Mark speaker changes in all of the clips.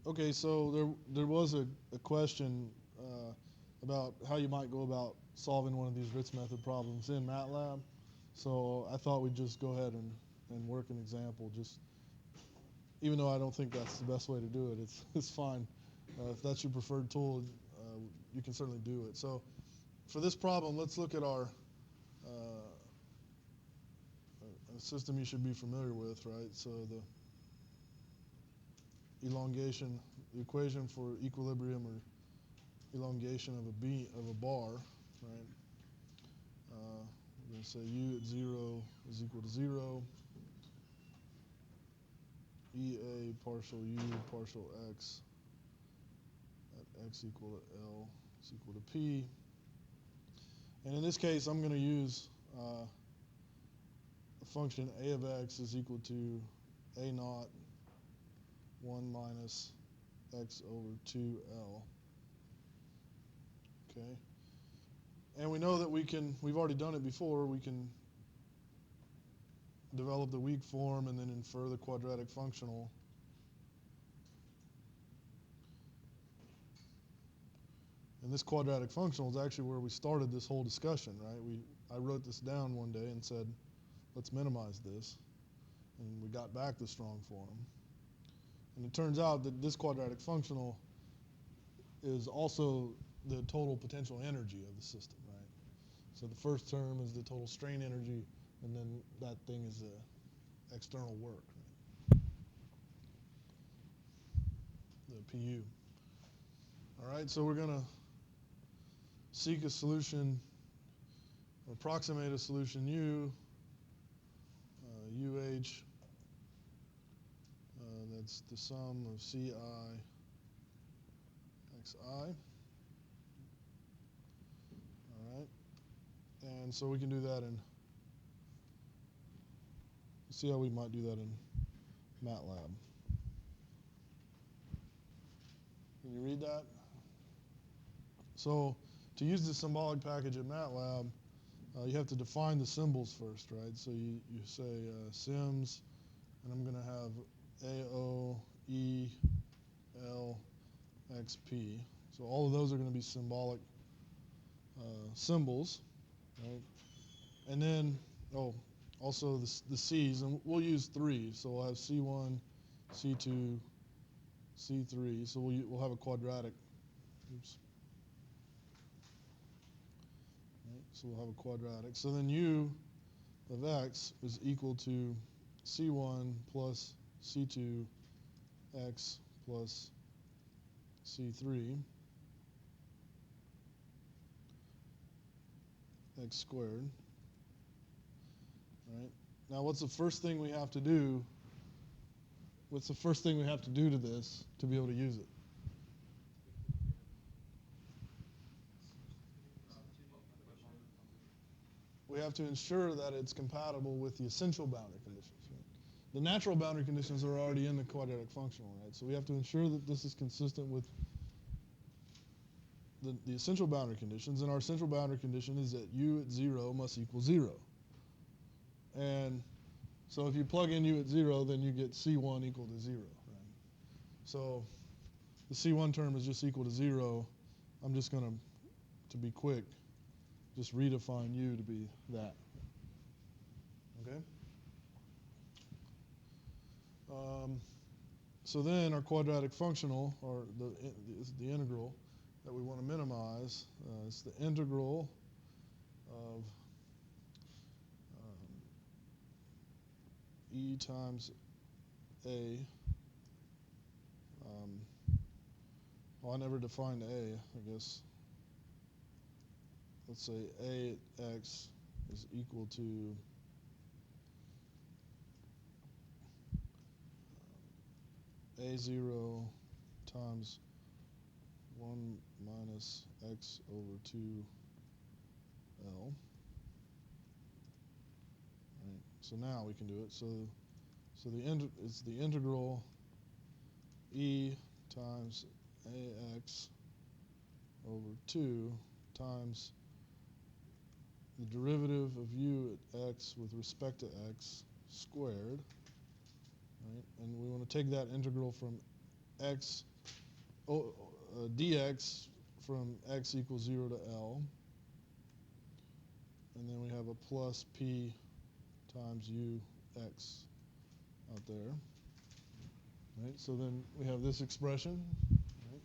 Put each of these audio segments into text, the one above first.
Speaker 1: Okay, so there was a question about how you might go about solving one of these Ritz method problems in Matlab. So I thought we'd just go ahead and work an example. Just even though I don't think that's the best way to do it, it's fine. If that's your preferred tool, you can certainly do it. So for this problem, let's look at our a system you should be familiar with, right? So the elongation, the equation for equilibrium or elongation of a bar, right? We're going to say u at 0 is equal to 0. EA partial u partial x at x equal to L is equal to P. And in this case, I'm going to use the function a of x is equal to a naught 1 minus x over 2L. Okay. And we know that we've already done it before, we can develop the weak form and then infer the quadratic functional. And this quadratic functional is actually where we started this whole discussion, right? I wrote this down one day and said, let's minimize this. And we got back the strong form. And it turns out that this quadratic functional is also the total potential energy of the system, right? So the first term is the total strain energy, and then that thing is the external work, right? The PU. All right, so we're going to seek a solution, or approximate a solution U, UH, that's the sum of CI, XI. All right, and so we can do that in, see how we might do that in Matlab. Can you read that? So to use the symbolic package at Matlab, you have to define the symbols first, right? So you say sims, and I'm going to have AO, E, L, XP. So all of those are going to be symbolic symbols, right? And then, also the C's, and we'll use 3. So we'll have C1, C2, C3. So we'll have a quadratic. Oops. Right, so we'll have a quadratic. So then U of x is equal to C1 plus C2 x plus C3 x squared. Right? Now what's the first thing we have to do? What's the first thing we have to do to this to be able to use it? We have to ensure that it's compatible with the essential boundary conditions. Right? The natural boundary conditions are already in the quadratic functional, right? So we have to ensure that this is consistent with the essential boundary conditions, and our essential boundary condition is that u at 0 must equal 0. And so if you plug in u at 0, then you get C1 equal to 0. Right? So the C1 term is just equal to 0. I'm just going to be quick, just redefine u to be that. Okay? So then our quadratic functional, or the integral that we want to minimize, is the integral of E times A. Well, I never defined A, I guess. Let's say A at x is equal to A0 times 1 minus x over 2L. Right. So now we can do it. So it's the integral E times AX over 2 times the derivative of u at x with respect to x squared. Right? And we want to take that integral from x dx from x equals 0 to L. And then we have a plus p times ux out there. Right? So then we have this expression. Right?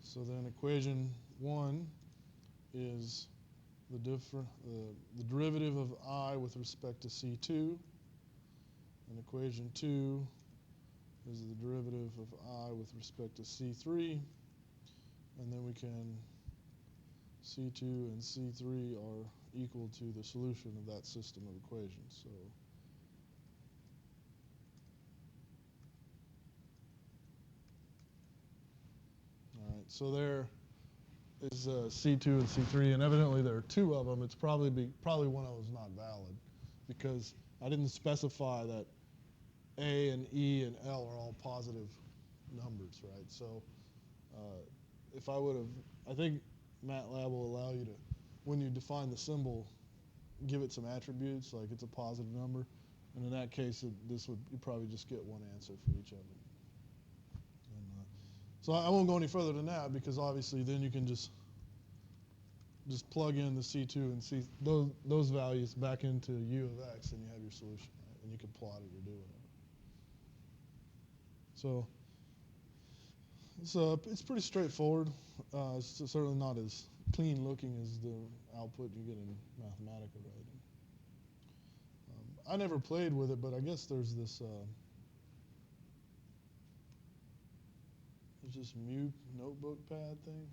Speaker 1: So then equation 1 is the derivative of I with respect to C2. And equation 2 is the derivative of I with respect to C3. And then we can, C2 and C3 are equal to the solution of that system of equations. So all right, so there is C2 and C3, and evidently there are two of them. It's probably one of them is not valid because I didn't specify that A and E and L are all positive numbers, right? So if I would have, I think Matlab will allow you to, when you define the symbol, give it some attributes, like it's a positive number. And in that case, you'd probably just get one answer for each of them. And, so I won't go any further than that because obviously then you can just plug in the C2 and C those values back into U of x, and you have your solution, right? And you can plot it or do whatever. So it's pretty straightforward. It's certainly not as clean looking as the output you get in mathematical writing. I never played with it, but I guess there's this mu notebook pad thing.